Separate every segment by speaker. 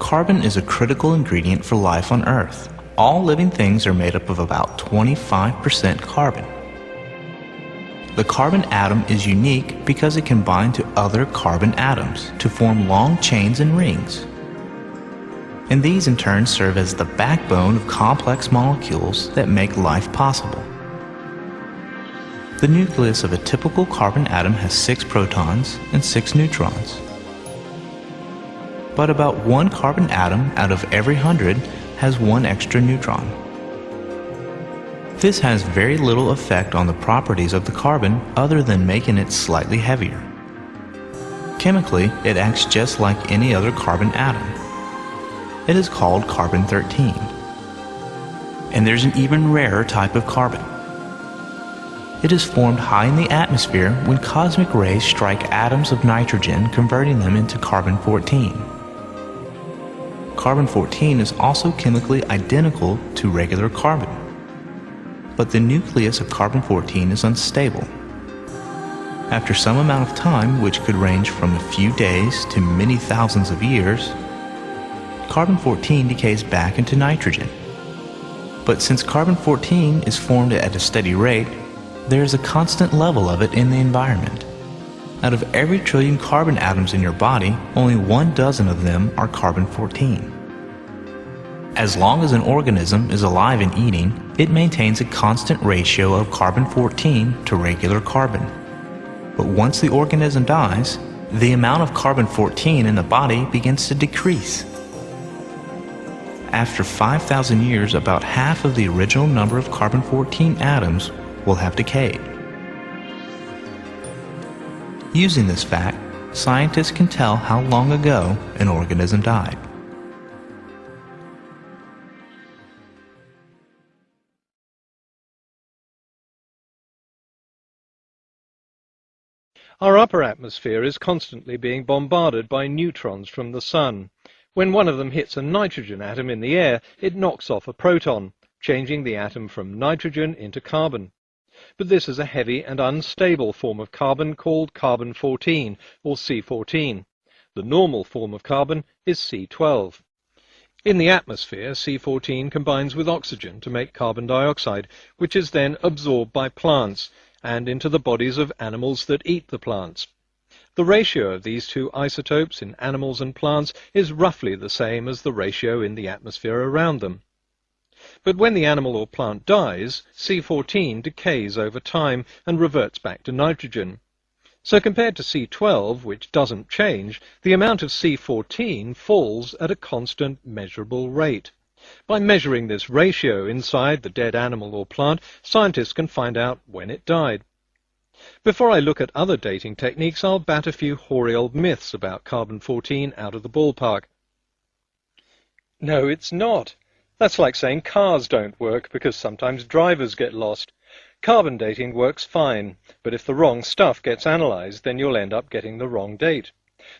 Speaker 1: Carbon is a critical ingredient for life on Earth. All living things are made up of about 25% carbon. The carbon atom is unique because it can bind to other carbon atoms to form long chains and rings. And these in turn serve as the backbone of complex molecules that make life possible. The nucleus of a typical carbon atom has 6 protons and 6 neutrons. But about 1 carbon atom out of every 100 has 1 extra neutron. This has very little effect on the properties of the carbon other than making it slightly heavier. Chemically, it acts just like any other carbon atom. It is called carbon-13. And there's an even rarer type of carbon. It is formed high in the atmosphere when cosmic rays strike atoms of nitrogen, converting them into carbon-14. Carbon-14 is also chemically identical to regular carbon. But the nucleus of carbon-14 is unstable. After some amount of time, which could range from a few days to many thousands of years, carbon-14 decays back into nitrogen. But since carbon-14 is formed at a steady rate, there is a constant level of it in the environment. Out of every trillion carbon atoms in your body, only 1 dozen of them are carbon-14. As long as an organism is alive and eating, it maintains a constant ratio of carbon-14 to regular carbon. But once the organism dies, the amount of carbon-14 in the body begins to decrease. After 5,000 years, about half of the original number of carbon-14 atoms will have decayed. Using this fact, scientists can tell how long ago an organism died.
Speaker 2: Our upper atmosphere is constantly being bombarded by neutrons from the Sun. When one of them hits a nitrogen atom in the air, it knocks off a proton, changing the atom from nitrogen into carbon. But this is a heavy and unstable form of carbon called carbon-14, or C14. The normal form of carbon is C12. In the atmosphere, C14 combines with oxygen to make carbon dioxide, which is then absorbed by plants and into the bodies of animals that eat the plants. The ratio of these 2 isotopes in animals and plants is roughly the same as the ratio in the atmosphere around them. But when the animal or plant dies, C14 decays over time and reverts back to nitrogen. So compared to C12, which doesn't change, the amount of C14 falls at a constant measurable rate. By measuring this ratio inside the dead animal or plant, scientists can find out when it died. Before I look at other dating techniques, I'll bat a few hoary old myths about carbon-14 out of the ballpark. No, it's not. That's like saying cars don't work because sometimes drivers get lost. Carbon dating works fine, but if the wrong stuff gets analyzed, then you'll end up getting the wrong date.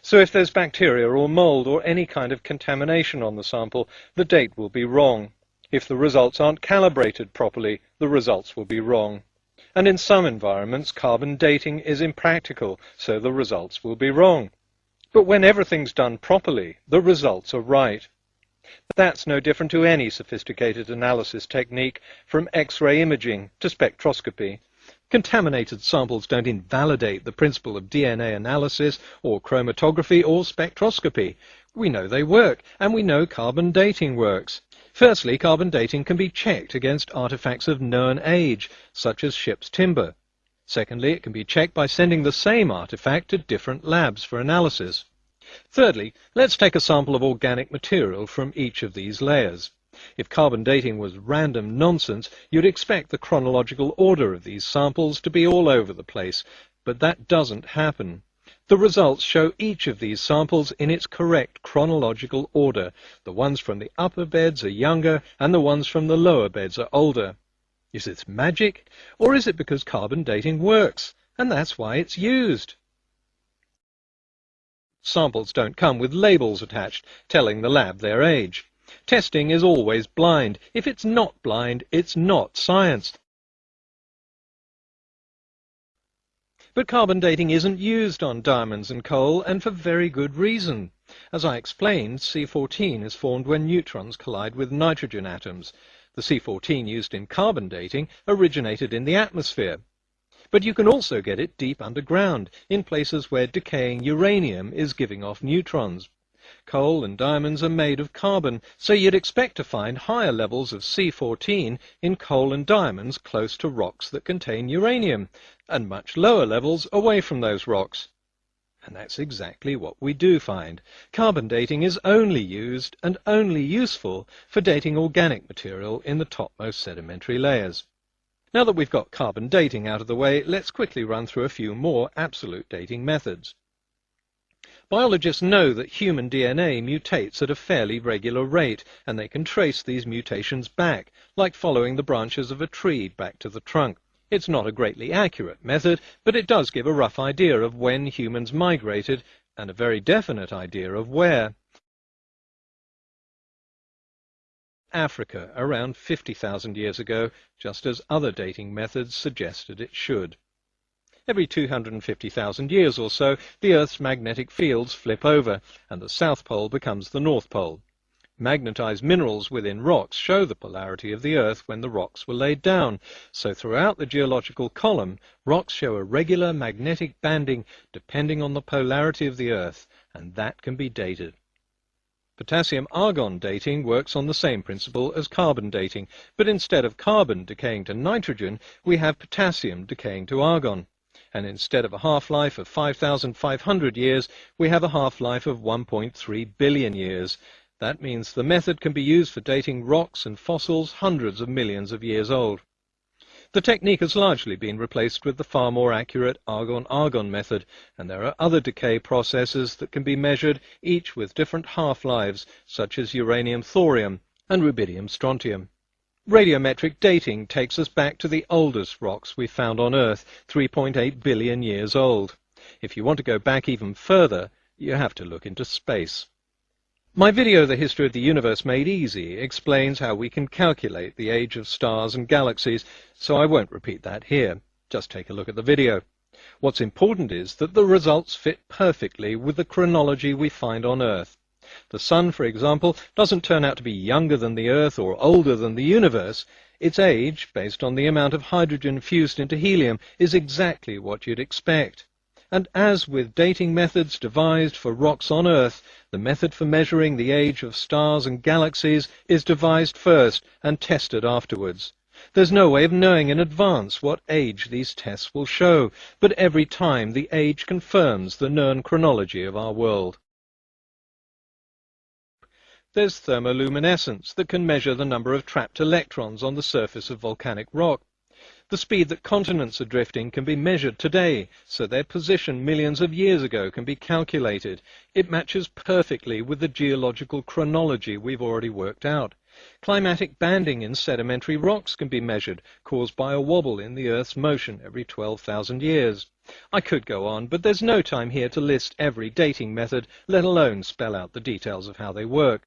Speaker 2: So if there's bacteria or mold or any kind of contamination on the sample, the date will be wrong. If the results aren't calibrated properly, the results will be wrong. And in some environments, carbon dating is impractical, so the results will be wrong. But when everything's done properly, the results are right. That's no different to any sophisticated analysis technique, from X-ray imaging to spectroscopy. Contaminated samples don't invalidate the principle of DNA analysis or chromatography or spectroscopy. We know they work, and we know carbon dating works. Firstly, carbon dating can be checked against artifacts of known age, such as ship's timber. Secondly, it can be checked by sending the same artifact to different labs for analysis. Thirdly, let's take a sample of organic material from each of these layers. If carbon dating was random nonsense, you'd expect the chronological order of these samples to be all over the place, but that doesn't happen. The results show each of these samples in its correct chronological order. The ones from the upper beds are younger, and the ones from the lower beds are older. Is this magic, or is it because carbon dating works, and that's why it's used? Samples don't come with labels attached, telling the lab their age. Testing is always blind. If it's not blind, it's not science. But carbon dating isn't used on diamonds and coal, and for very good reason. As I explained, C14 is formed when neutrons collide with nitrogen atoms. The C14 used in carbon dating originated in the atmosphere. But you can also get it deep underground, in places where decaying uranium is giving off neutrons. Coal and diamonds are made of carbon, so you'd expect to find higher levels of C14 in coal and diamonds close to rocks that contain uranium, and much lower levels away from those rocks. And that's exactly what we do find. Carbon dating is only used and only useful for dating organic material in the topmost sedimentary layers. Now that we've got carbon dating out of the way, let's quickly run through a few more absolute dating methods. Biologists know that human DNA mutates at a fairly regular rate, and they can trace these mutations back, like following the branches of a tree back to the trunk. It's not a greatly accurate method, but it does give a rough idea of when humans migrated, and a very definite idea of where. Africa, around 50,000 years ago, just as other dating methods suggested it should. Every 250,000 years or so, the Earth's magnetic fields flip over, and the South Pole becomes the North Pole. Magnetized minerals within rocks show the polarity of the Earth when the rocks were laid down, so throughout the geological column, rocks show a regular magnetic banding depending on the polarity of the Earth, and that can be dated. Potassium-argon dating works on the same principle as carbon dating, but instead of carbon decaying to nitrogen, we have potassium decaying to argon. And instead of a half-life of 5,500 years, we have a half-life of 1.3 billion years. That means the method can be used for dating rocks and fossils hundreds of millions of years old. The technique has largely been replaced with the far more accurate argon-argon method, and there are other decay processes that can be measured, each with different half-lives, such as uranium-thorium and rubidium-strontium. Radiometric dating takes us back to the oldest rocks we found on Earth, 3.8 billion years old. If you want to go back even further, you have to look into space. My video, The History of the Universe Made Easy, explains how we can calculate the age of stars and galaxies, so I won't repeat that here. Just take a look at the video. What's important is that the results fit perfectly with the chronology we find on Earth. The Sun, for example, doesn't turn out to be younger than the Earth or older than the universe. Its age, based on the amount of hydrogen fused into helium, is exactly what you'd expect. And as with dating methods devised for rocks on Earth, the method for measuring the age of stars and galaxies is devised first and tested afterwards. There's no way of knowing in advance what age these tests will show, but every time the age confirms the known chronology of our world. There's thermoluminescence that can measure the number of trapped electrons on the surface of volcanic rock. The speed that continents are drifting can be measured today, so their position millions of years ago can be calculated. It matches perfectly with the geological chronology we've already worked out. Climatic banding in sedimentary rocks can be measured, caused by a wobble in the Earth's motion every 12,000 years. I could go on, but there's no time here to list every dating method, let alone spell out the details of how they work.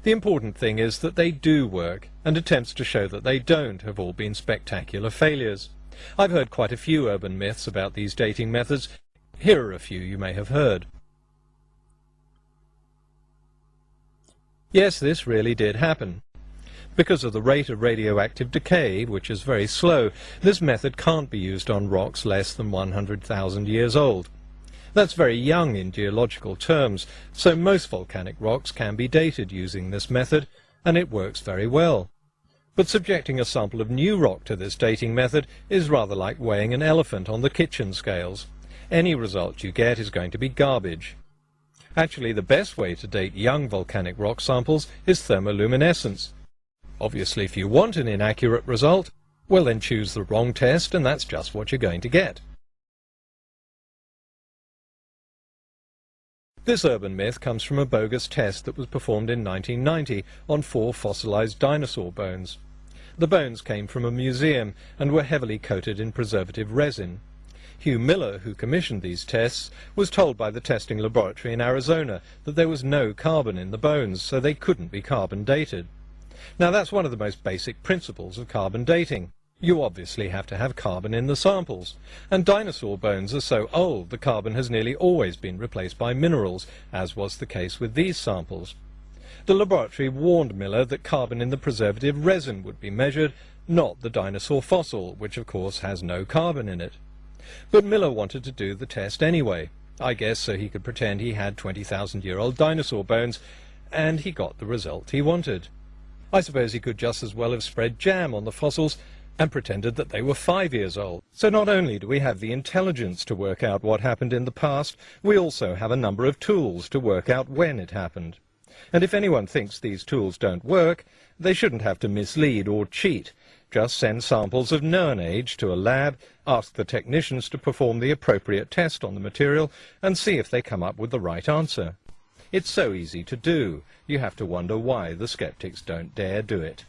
Speaker 2: The important thing is that they do work, and attempts to show that they don't have all been spectacular failures. I've heard quite a few urban myths about these dating methods. Here are a few you may have heard. Yes, this really did happen. Because of the rate of radioactive decay, which is very slow, this method can't be used on rocks less than 100,000 years old. That's very young in geological terms, so most volcanic rocks can be dated using this method, and it works very well. But subjecting a sample of new rock to this dating method is rather like weighing an elephant on the kitchen scales. Any result you get is going to be garbage. Actually, the best way to date young volcanic rock samples is thermoluminescence. Obviously, if you want an inaccurate result, well then choose the wrong test, and that's just what you're going to get. This urban myth comes from a bogus test that was performed in 1990 on 4 fossilized dinosaur bones. The bones came from a museum and were heavily coated in preservative resin. Hugh Miller, who commissioned these tests, was told by the testing laboratory in Arizona that there was no carbon in the bones, so they couldn't be carbon dated. Now that's one of the most basic principles of carbon dating. You obviously have to have carbon in the samples, and dinosaur bones are so old the carbon has nearly always been replaced by minerals, as was the case with these samples. The laboratory warned Miller that carbon in the preservative resin would be measured, not the dinosaur fossil, which of course has no carbon in it. But Miller wanted to do the test anyway, I guess so he could pretend he had 20,000-year-old dinosaur bones, and he got the result he wanted. I suppose he could just as well have spread jam on the fossils and pretended that they were 5 years old. So not only do we have the intelligence to work out what happened in the past, we also have a number of tools to work out when it happened. And if anyone thinks these tools don't work, they shouldn't have to mislead or cheat. Just send samples of known age to a lab, ask the technicians to perform the appropriate test on the material, and see if they come up with the right answer. It's so easy to do. You have to wonder why the skeptics don't dare do it.